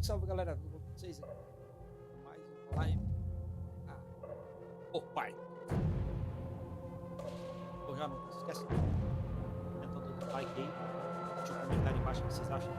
salve galera, tudo bom com vocês? Mais uma live. Pai. Então já não esquece. Então dando like aí. Deixa eu comentar aí embaixo o que vocês acham.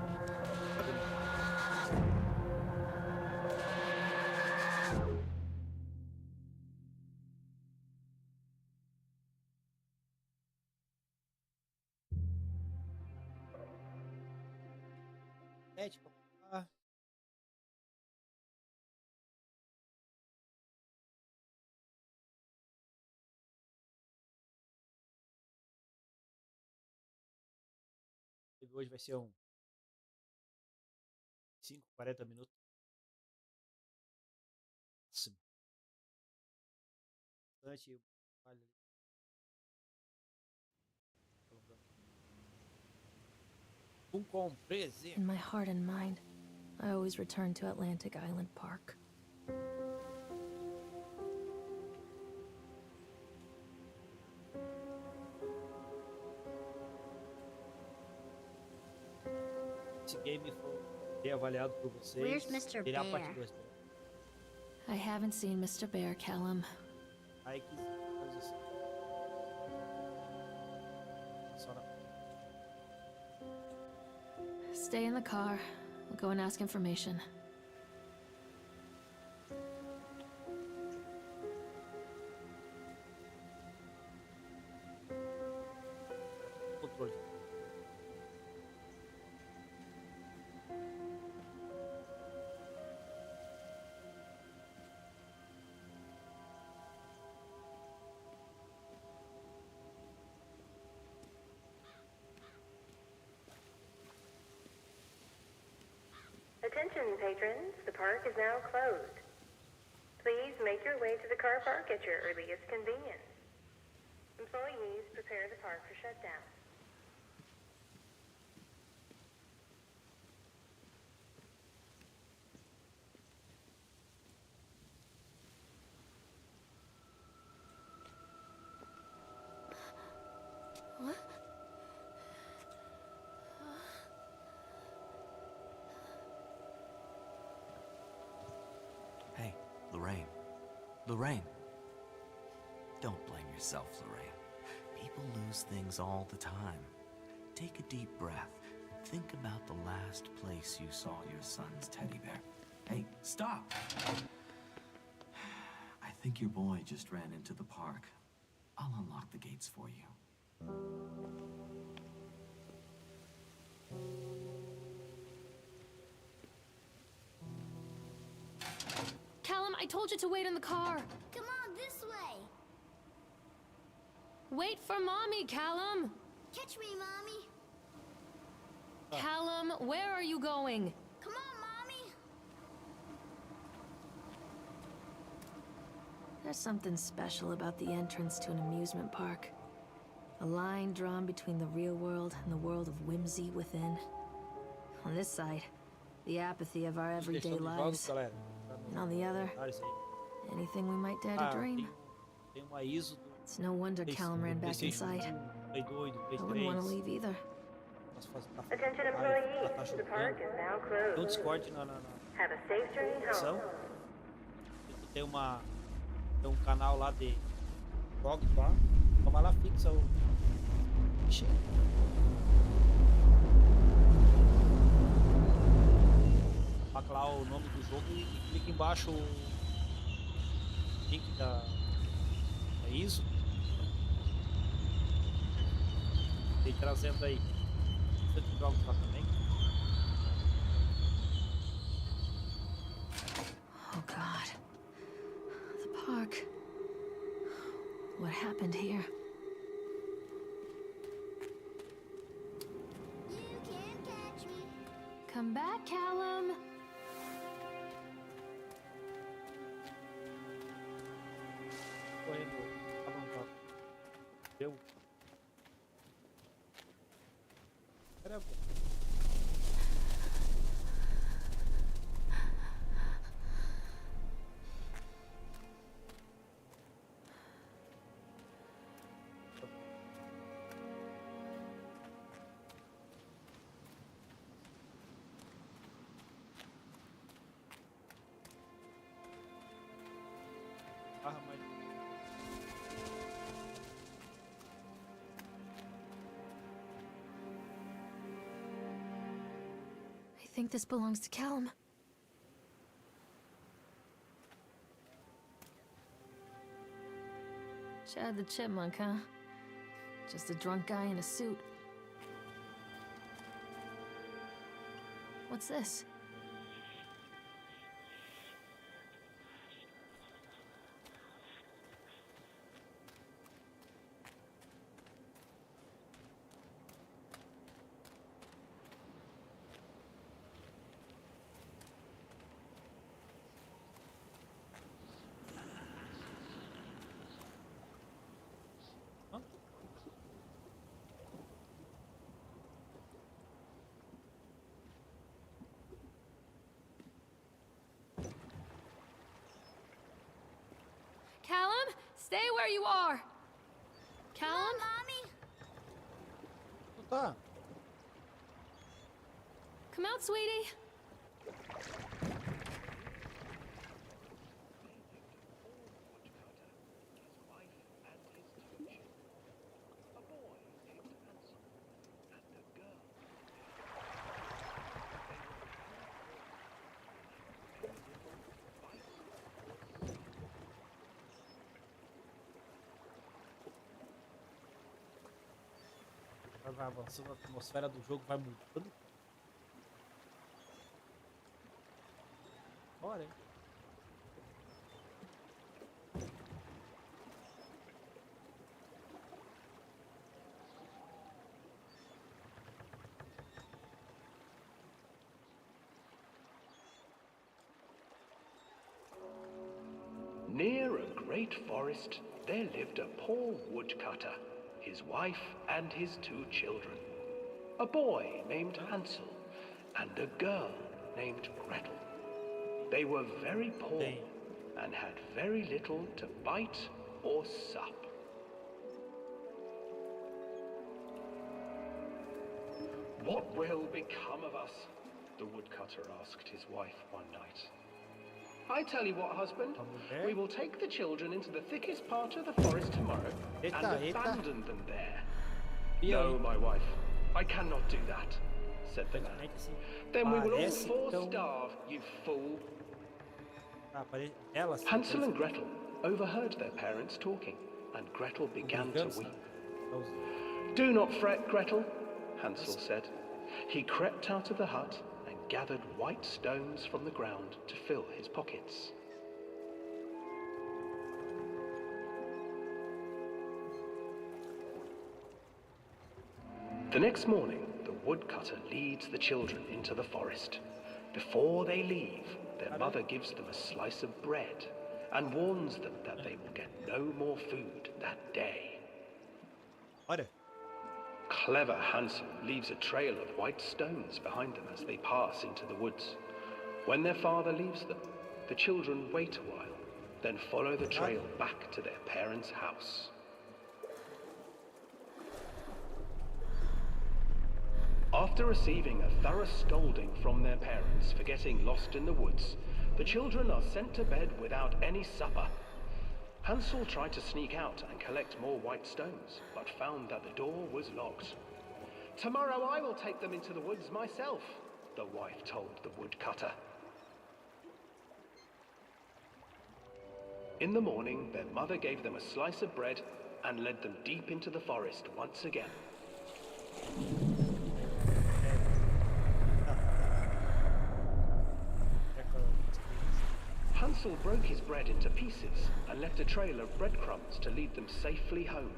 Tipo, hoje vai ser um 40 minutos. In my heart and mind, I always return to Atlantic Island Park. Esse game foi avaliado por vocês. Where's Mr. Ele é a Bear? parte 2 dele. I haven't seen Mr. Bear, Callum. Aí que coisa assim. Só na... Stay in the car. We'll go and ask information. Controle. Attention, patrons. The park is now closed. Please make your way to the car park at your earliest convenience. Employees prepare the park for shutdown. What? Hey, Lorraine. Lorraine. Don't blame yourself, Lorraine. People lose things all the time. Take a deep breath and think about the last place you saw your son's teddy bear. Hey, stop! I think your boy just ran into the park. I'll unlock the gates for you. Callum, I told you to wait in the car. Come on, this way. Wait for Mommy, Callum. Catch me, Mommy. Callum, where are you going? Come on, Mommy. There's something special about the entrance to an amusement park. A line drawn between the real world and the world of whimsy within. On this side, the apathy of our everyday lives. And on the other, anything we might dare to dream. Tem uma ISO. It's no wonder Callum ran back inside. I wouldn't want to leave either. Attention, employees. The park is now Tem closed. Discord Have a safe journey home. tem um canal lá de jogos lá. Então vai lá, fixa o... Coloca lá o nome do jogo e clica embaixo o link da ISO. E trazendo aí. Você tem jogos lá também. Oh God. The park. What happened here? You can't catch me. Come back, Callum. Correndo. Tá bom, tá. Deu. Caramba. think this belongs to Callum. Chad the Chipmunk, huh? Just a drunk guy in a suit. What's this? Callum, stay where you are. Callum? Mommy! Tu tá? Come out, sweetie. Vai avançando, a atmosfera do jogo vai mudando. Bora, hein? Near a great forest, there lived a poor woodcutter, his wife and his 2 children. A boy named Hansel and a girl named Gretel. They were very poor and had very little to bite or sup. What will become of us? The woodcutter asked his wife one night. I tell you what, husband, we will take the children into the thickest part of the forest tomorrow and abandon them there. No, my wife, I cannot do that, said the man. Then we will all 4 starve, you fool. Hansel and Gretel overheard their parents talking, and Gretel began to weep. Do not fret, Gretel, Hansel said. He crept out of the hut and gathered white stones from the ground to fill his pockets. The next morning, the woodcutter leads the children into the forest. Before they leave, their mother gives them a slice of bread and warns them that they will get no more food that day. Clever Hansel leaves a trail of white stones behind them as they pass into the woods. When their father leaves them, the children wait a while, then follow the trail back to their parents' house. After receiving a thorough scolding from their parents for getting lost in the woods, the children are sent to bed without any supper. Hansel tried to sneak out and collect more white stones, but found that the door was locked. Tomorrow I will take them into the woods myself, the wife told the woodcutter. In the morning, their mother gave them a slice of bread and led them deep into the forest once again. Hansel broke his bread into pieces and left a trail of breadcrumbs to lead them safely home.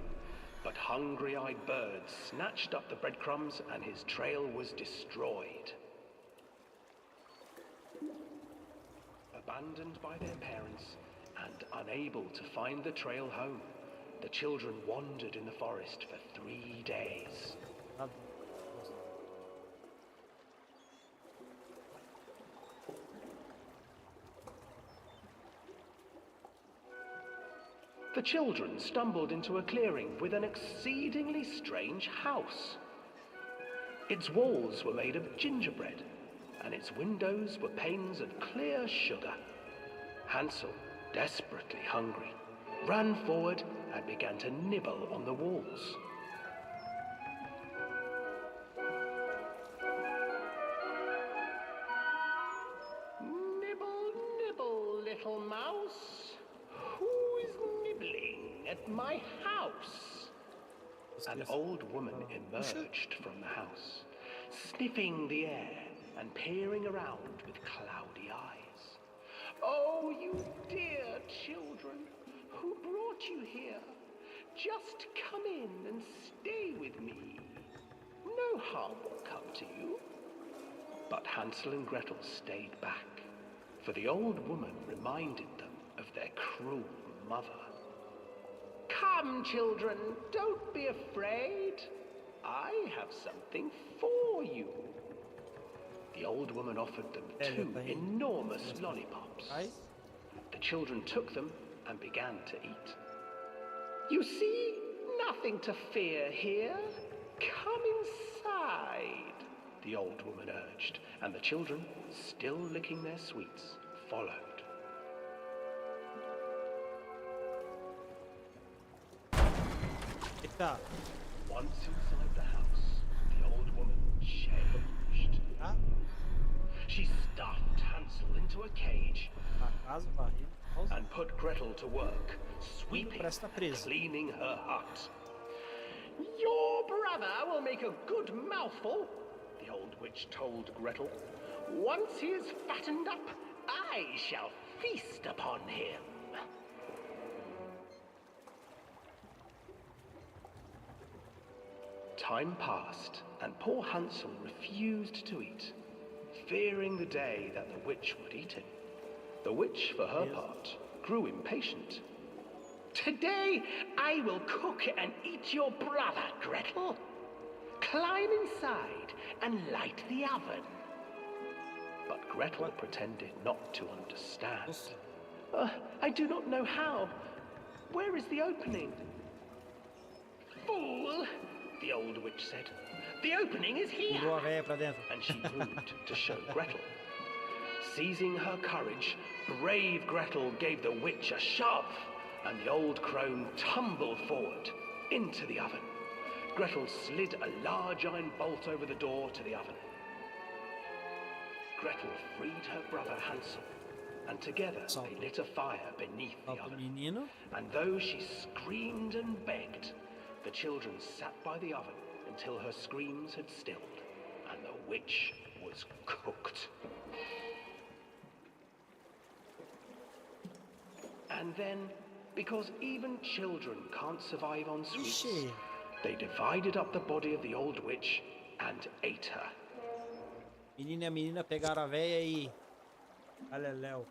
But hungry-eyed birds snatched up the breadcrumbs and his trail was destroyed. Abandoned by their parents and unable to find the trail home, the children wandered in the forest for 3 days. The children stumbled into a clearing with an exceedingly strange house. Its walls were made of gingerbread, and its windows were panes of clear sugar. Hansel, desperately hungry, ran forward and began to nibble on the walls. little mouse? Who is nibbling at my house? An old woman emerged from the house, sniffing the air and peering around with cloudy eyes. Oh, you dear children, who brought you here? Just come in and stay with me. No harm will come to you. But Hansel and Gretel stayed back, for the old woman reminded them of their cruel mother. Come, children, don't be afraid. I have something for you. The old woman offered them 2 enormous lollipops. The children took them and began to eat. You see, nothing to fear here. Come inside, the old woman urged, and the children, still licking their sweets, followed. Eita. Once inside the house, the old woman changed. Tá? She stuffed Hansel into a cage A casa, barriga, pausa. and put Gretel to work, sweeping, Parece tá preso. cleaning her hut. Your brother will make a good mouthful, the old witch told Gretel. Once he is fattened up, I shall feast upon him. Time passed, and poor Hansel refused to eat, fearing the day that the witch would eat him. The witch, for her part, grew impatient. Today I will cook and eat your brother, Gretel. Climb inside and light the oven. But Gretel pretended not to understand. I do not know how. Where is the opening? Fool, the old witch said. The opening is here. Virou a véia pra dentro. And she moved to show Gretel. Seizing her courage, brave Gretel gave the witch a shove, and the old crone tumbled forward into the oven. Gretel slid a large iron bolt over the door to the oven. Gretel freed her brother Hansel, and together they lit a fire beneath the Salva o oven. menino. And though she screamed and begged, the children sat by the oven until her screams had stilled, and the witch was cooked. And then, because even children can't survive on sweets, Ixi. they divided up the body of the old witch and ate her. Menino e a menina pegaram a véia e... Aleléu.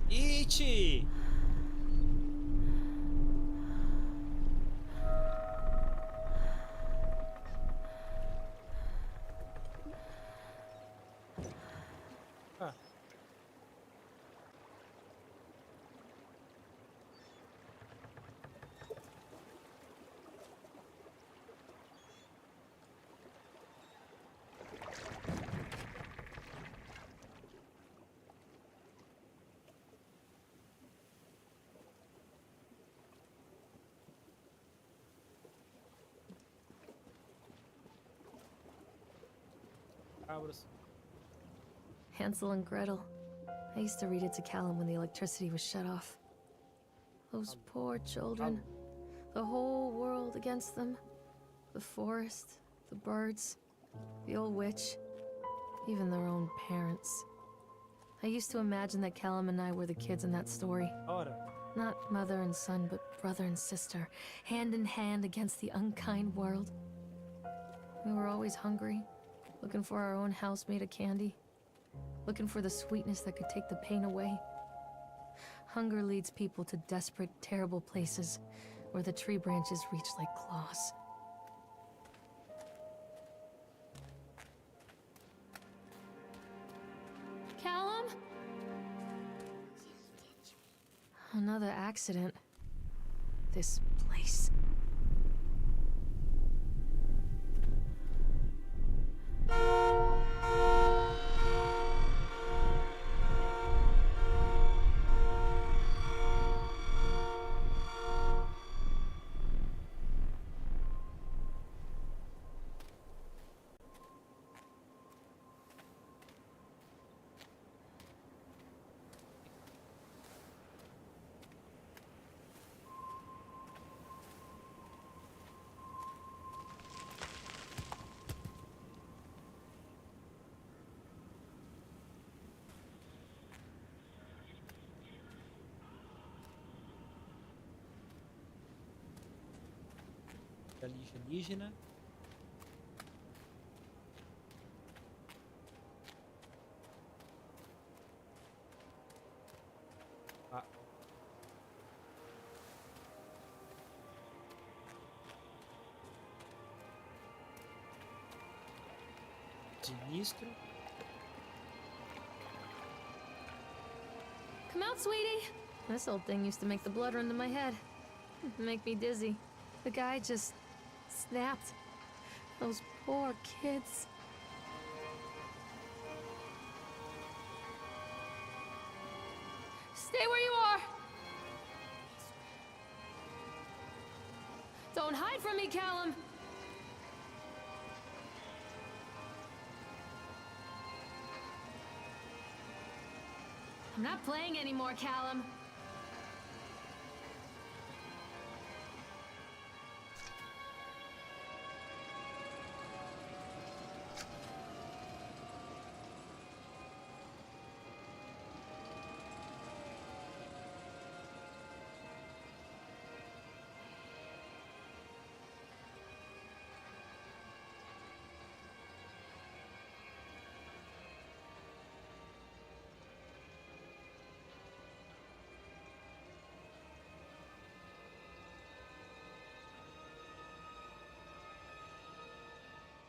Iti! Ah. Cabras. Hansel and Gretel. I used to read it to Callum when the electricity was shut off. Those poor children. The whole world against them. The forest, the birds, the old witch, even their own parents. I used to imagine that Callum and I were the kids in that story. Ora. Not mother and son, but brother and sister, hand in hand against the unkind world. We were always hungry, looking for our own house made of candy, looking for the sweetness that could take the pain away. Hunger leads people to desperate, terrible places where the tree branches reach like claws. Callum? Another accident. This place. alienígena. Ah. Sinistro. Come out, sweetie. This old thing used to make the blood run to my head. Make me dizzy. The guy just snapped. Those poor kids. Stay where you are. Don't hide from me, Callum. I'm not playing anymore, Callum.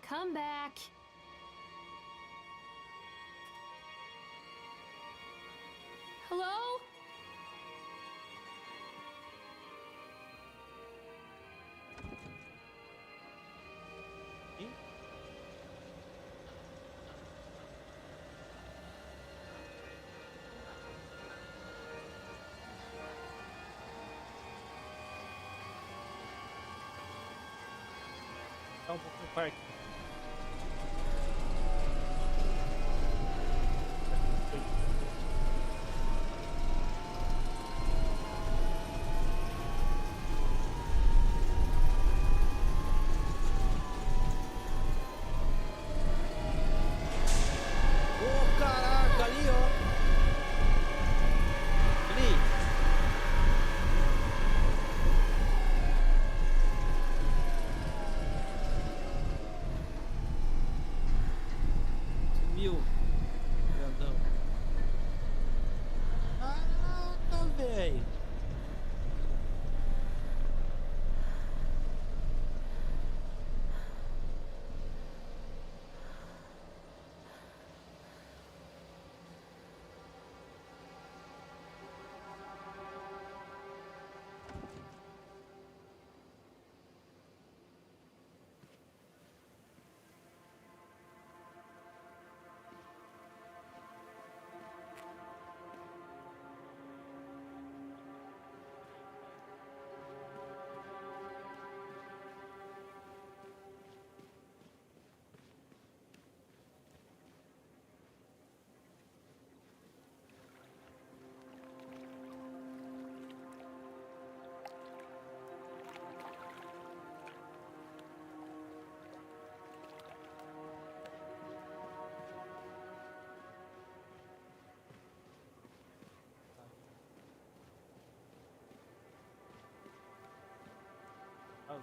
Come back. Hello? Ih, tá um pouco no parque. Ô, caraca, ali, ó. Ali. Sumiu. Grandão. Caraca, velho. Ah,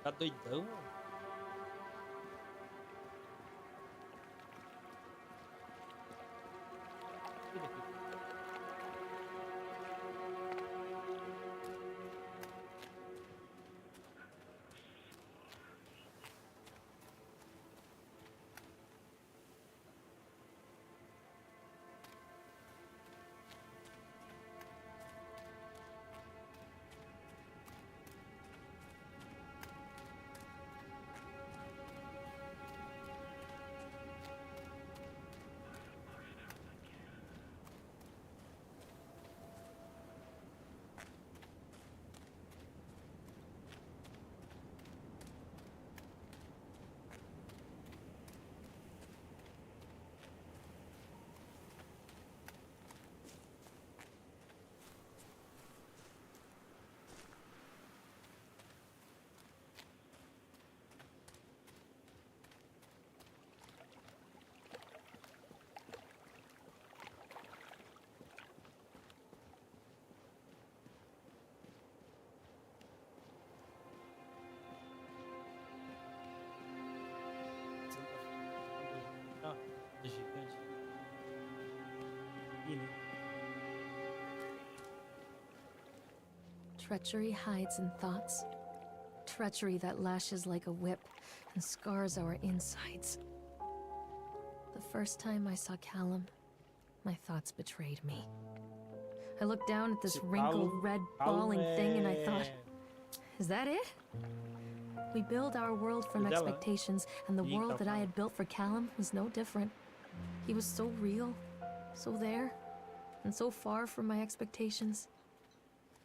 tá doidão, mano? Ih, daqui. gigante. Ih, né? Treachery hides in thoughts. Treachery that lashes like a whip and scars our insides. The first time I saw Callum, my thoughts betrayed me. I looked down at this Esse wrinkled, red, bawling thing and I thought, é... is that it? We build our world from Cuidado, hein? expectations, and the Ih, world that I calma. had built for Callum was no different. He was so real, so there, and so far from my expectations.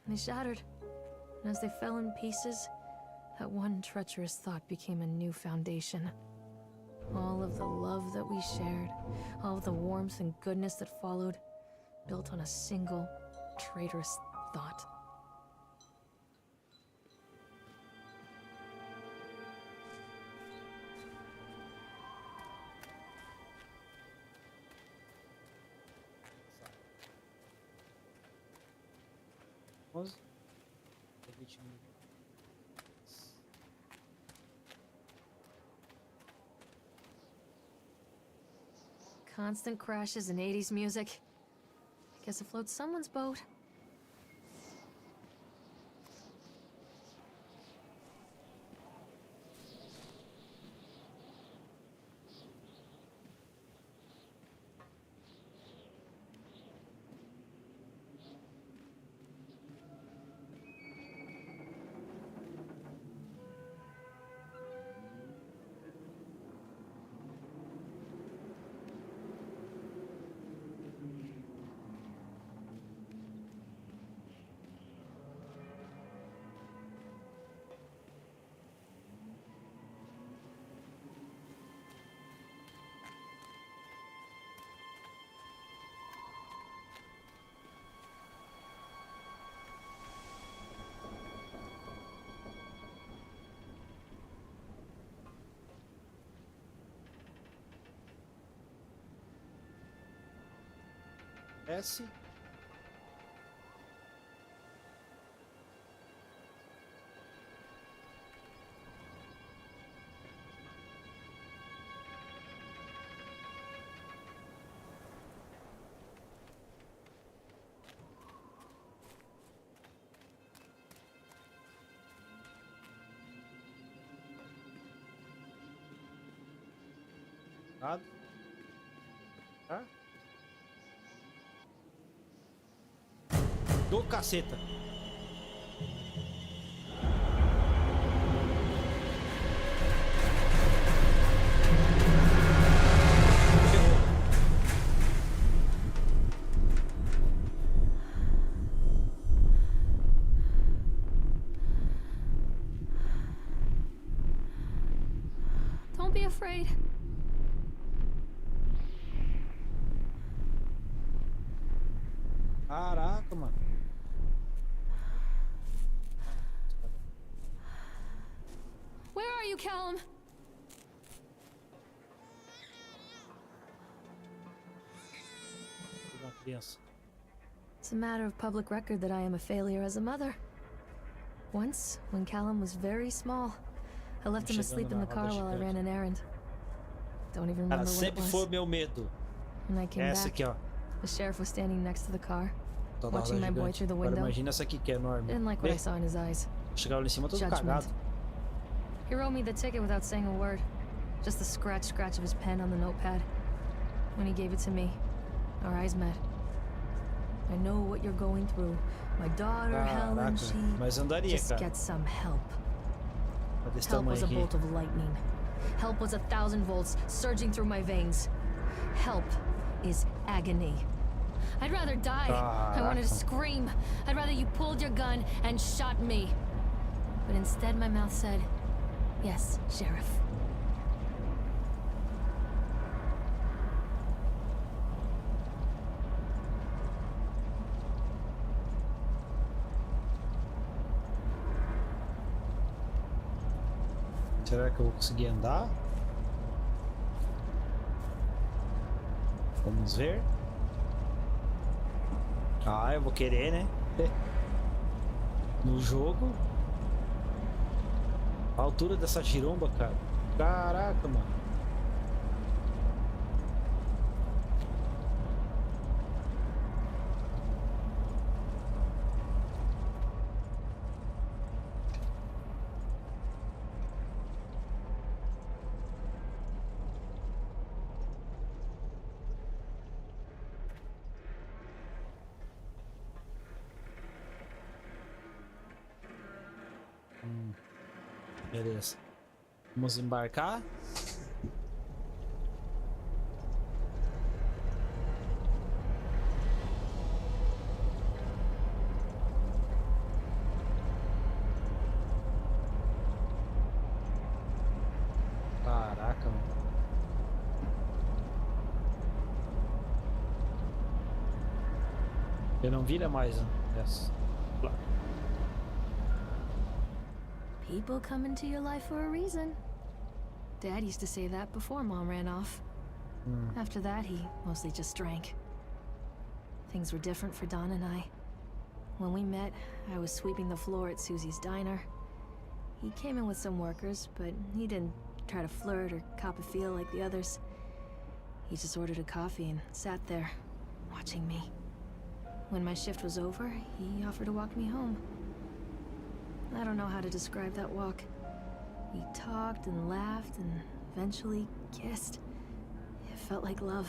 And they shattered, and as they fell in pieces, that one treacherous thought became a new foundation. All of the love that we shared, all of the warmth and goodness that followed, built on a single, traitorous thought. Vamos. Constant crashes and 80s music. Guess it floats someone's boat. S. Nada. Tá? Do caceta. Don't be afraid. Caraca, mano. Where are you, Callum? Uma criança. It's a matter of public record that I am a failure as a mother. Once, when Callum was very small, I left him asleep in the car while I ran an errand. Don't even Cara, remember what it sempre foi was. meu medo. When I came Essa back, aqui, ó. the sheriff was standing next to the car, Toda watching roda my boy gigante. through the Agora window. imagina essa aqui que é enorme. Didn't like what Vê? I saw in his eyes. Chegava lá em cima todo Judgment. cagado. He wrote me the ticket without saying a word. Just the scratch of his pen on the notepad. When he gave it to me, our eyes met. I know what you're going through. My daughter, Helen, Caraca, she mas andaria, just cara. gets some help. Olha desse Help tamanho was a aqui. bolt of lightning. Help was 1,000 volts surging through my veins. Help is agony. I'd rather die. I wanted to Caraca. scream. I'd rather you pulled your gun and shot me. But instead my mouth said, yes, Sheriff. Será que eu vou conseguir andar? Vamos ver. Ah, eu vou querer, né? No jogo. A altura dessa giromba, cara. Caraca, mano. Beleza. Vamos embarcar. Caraca, mano. Ele não vira mais, né? Essa. People come into your life for a reason. Dad used to say that before Mom ran off. After that, he mostly just drank. Things were different for Don and I. When we met, I was sweeping the floor at Susie's diner. He came in with some workers, but he didn't try to flirt or cop a feel like the others. He just ordered a coffee and sat there, watching me. When my shift was over, he offered to walk me home. I don't know how to describe that walk. We talked and laughed and eventually kissed. It felt like love.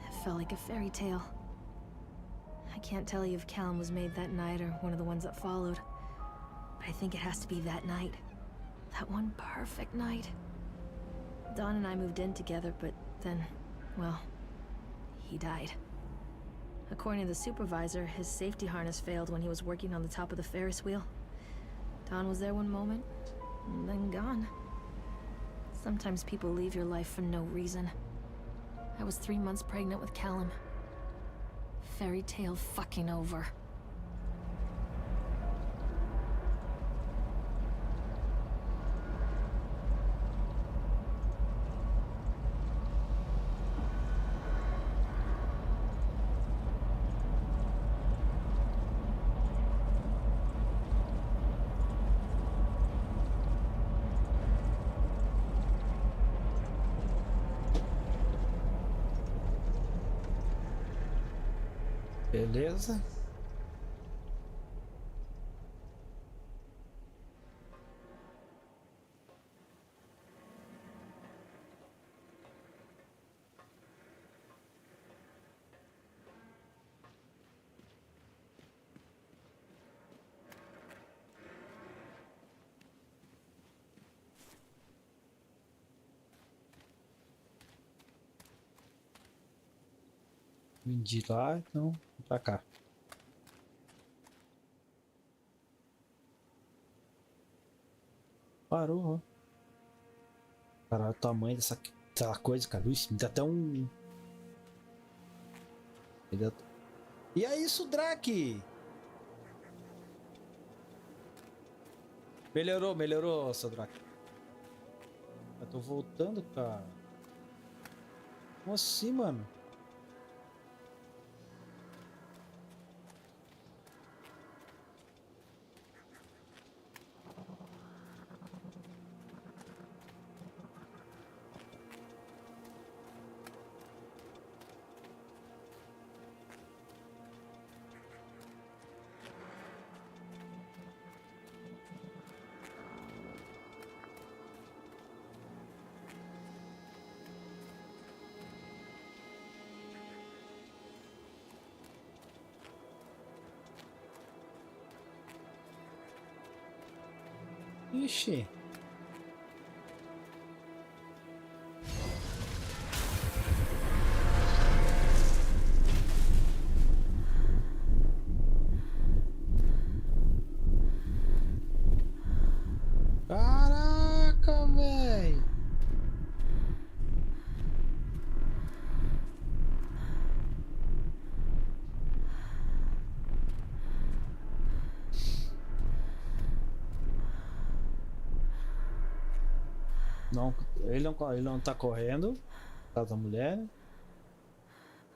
It felt like a fairy tale. I can't tell you if Callum was made that night or one of the ones that followed, but I think it has to be that night. That one perfect night. Don and I moved in together, but then, well, he died. According to the supervisor, his safety harness failed when he was working on the top of the Ferris wheel. Don was there one moment, and then gone. Sometimes people leave your life for no reason. I was 3 months pregnant with Callum. Fairy tale fucking over. Beleza. Vim de lá, então pra cá. Parou, ó. Caralho, o tamanho dessa coisa, cara. Isso me dá até um. E é isso, Drake! Melhorou, seu Drake. Eu tô voltando, cara. Como assim, mano? Ixi. Caraca, velho. Não, ele não tá correndo. Tá da mulher.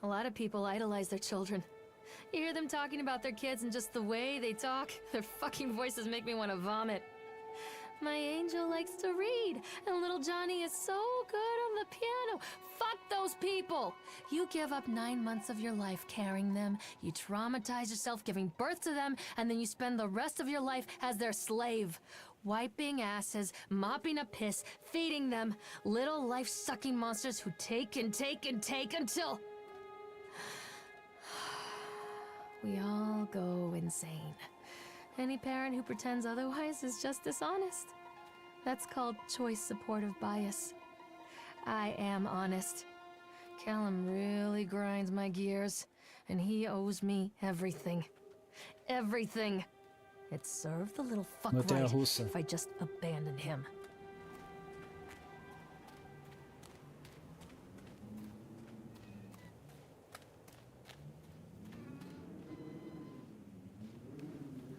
A lot of people idolize their children. You hear them talking about their kids and just the way they talk, their fucking voices make me want to vomit. My angel likes to read, and little Johnny is so good on the piano. Fuck those people! You give up 9 months of your life carrying them, you traumatize yourself giving birth to them, and then you spend the rest of your life as their slave. Wiping asses, mopping up piss, feeding them. Little life-sucking monsters who take and take and take until... we all go insane. Any parent who pretends otherwise is just dishonest. That's called choice supportive bias. I am honest. Callum really grinds my gears, and he owes me everything. Everything. It'd serve the little fuck Montanha right russa. if I just abandoned him.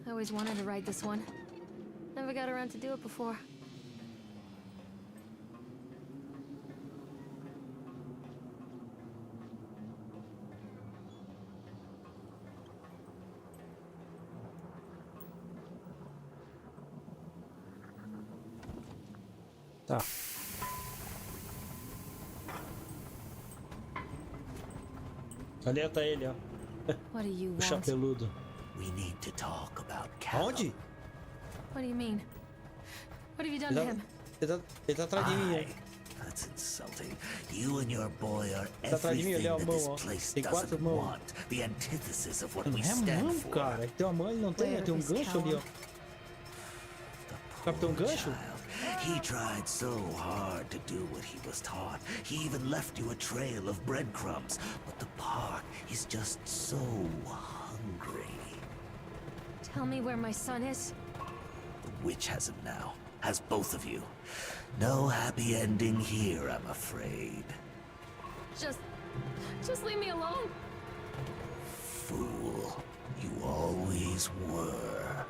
I always wanted to ride this one. Never got around to do it before. Tá. Ali tá ele, ó. What do you O want? chapeludo. We need to talk about Callum. Aonde? What do you mean? What have you done to him? Ele tá atrás de mim, Aye, ó. that's insulting. You and your boy are Tá atrás de mim, everything olha a that mão, this ó. place Tem 4 doesn't mãos. want. The antithesis of what Não we é stand mão, for. cara. Tem uma mão, ele não tem. Where Tem um is gancho ali, ó. The Capitão poor Gancho? child. He tried so hard to do what he was taught. He even left you a trail of breadcrumbs. But the park is just so hungry. Tell me where my son is. The witch has him now. Has both of you. No happy ending here, I'm afraid. Just leave me alone. Fool. You always were.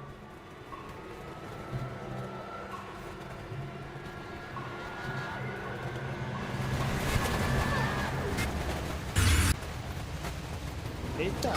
Eita!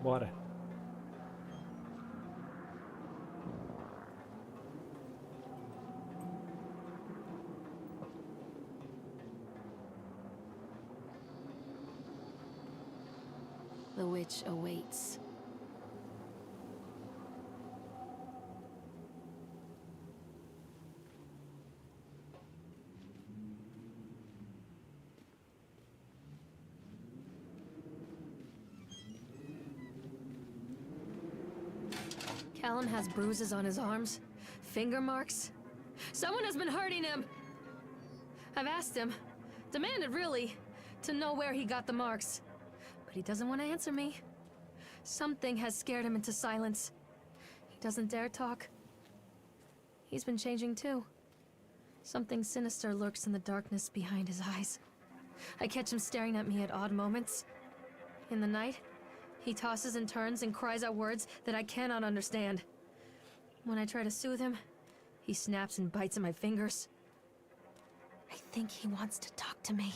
Bora. The witch awaits. Callum has bruises on his arms, finger marks. Someone has been hurting him. I've asked him, demanded really, to know where he got the marks. But he doesn't want to answer me. Something has scared him into silence. He doesn't dare talk. He's been changing too. Something sinister lurks in the darkness behind his eyes. I catch him staring at me at odd moments. In the night, he tosses and turns and cries out words that I cannot understand. When I try to soothe him, he snaps and bites at my fingers. I think he wants to talk to me.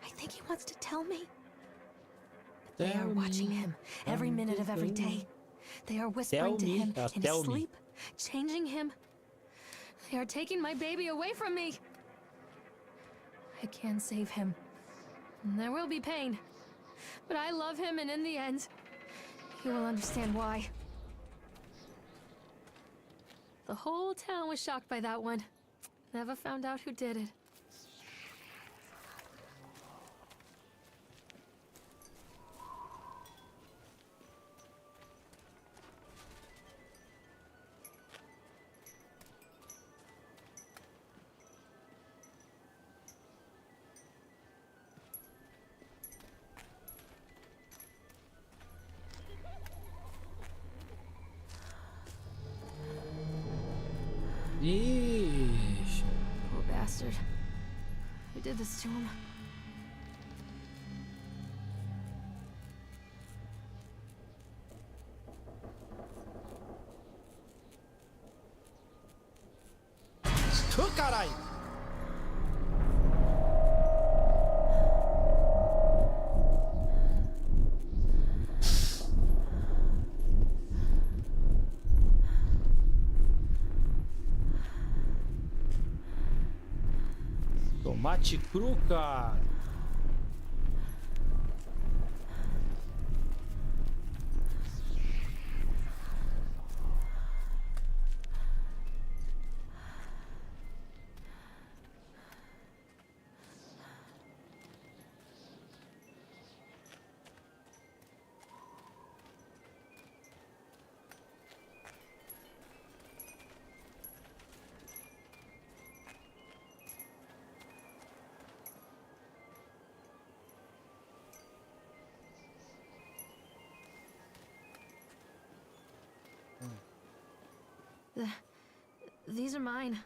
I think he wants to tell me. But they are watching him every minute of every day. They are whispering to him in his sleep, changing him. They are taking my baby away from me. I can save him. And there will be pain. But I love him, and in the end, he will understand why. The whole town was shocked by that one. Never found out who did it. bastard. Who did this to him? Ô, caralho! Tomate cru, cara. These are mine.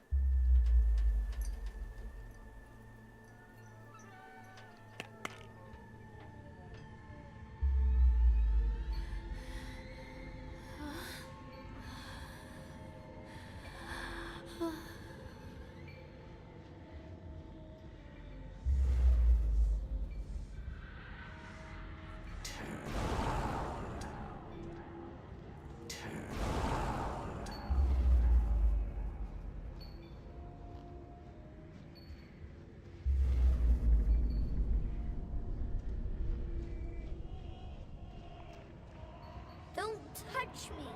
Don't touch me.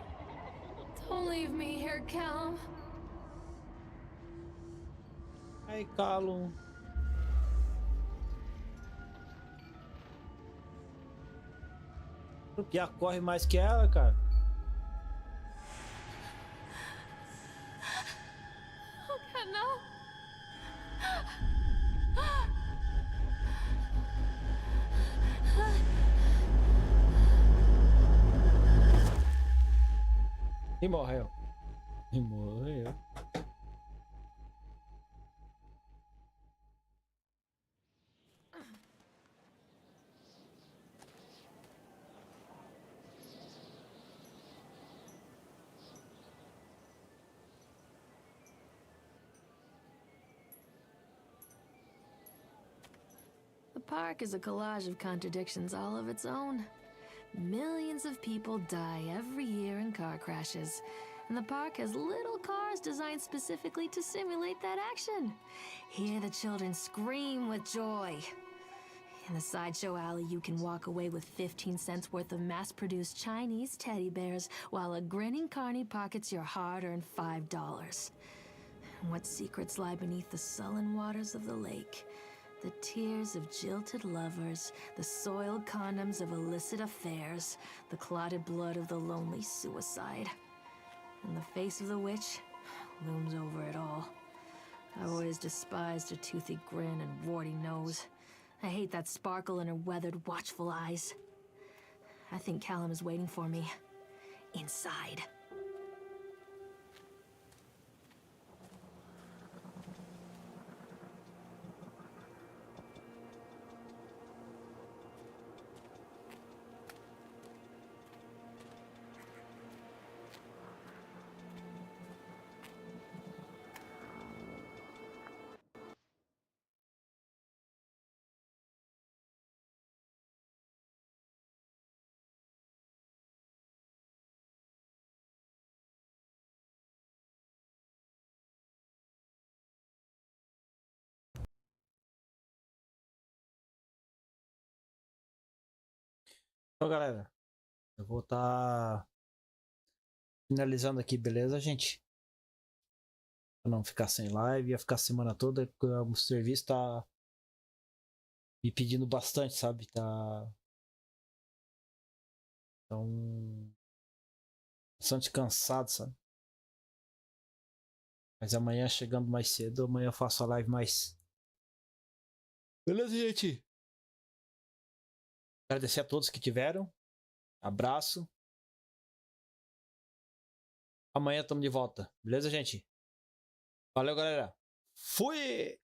Don't leave me here, Callum. Ai, Calo. O Pia corre mais que ela, cara. Oh, God, no. E morreu. E morreu. The park is a collage of contradictions all of its own. Millions of people die every year in car crashes, and the park has little cars designed specifically to simulate that action. Hear the children scream with joy. In the sideshow alley, you can walk away with 15 cents worth of mass-produced Chinese teddy bears, while a grinning carny pockets your hard-earned $5. What secrets lie beneath the sullen waters of the lake? The tears of jilted lovers, the soiled condoms of illicit affairs, the clotted blood of the lonely suicide. And the face of the witch looms over it all. I've always despised her toothy grin and warty nose. I hate that sparkle in her weathered, watchful eyes. I think Callum is waiting for me. Inside. Então, galera, eu vou estar finalizando aqui, beleza, gente? Pra não ficar sem live, ia ficar a semana toda, porque o serviço tá me pedindo bastante, sabe? Tá. Então. Bastante cansado, sabe? Mas amanhã, chegando mais cedo, amanhã eu faço a live mais. Beleza, gente? Agradecer a todos que tiveram. Abraço. Amanhã estamos de volta. Beleza, gente? Valeu, galera. Fui!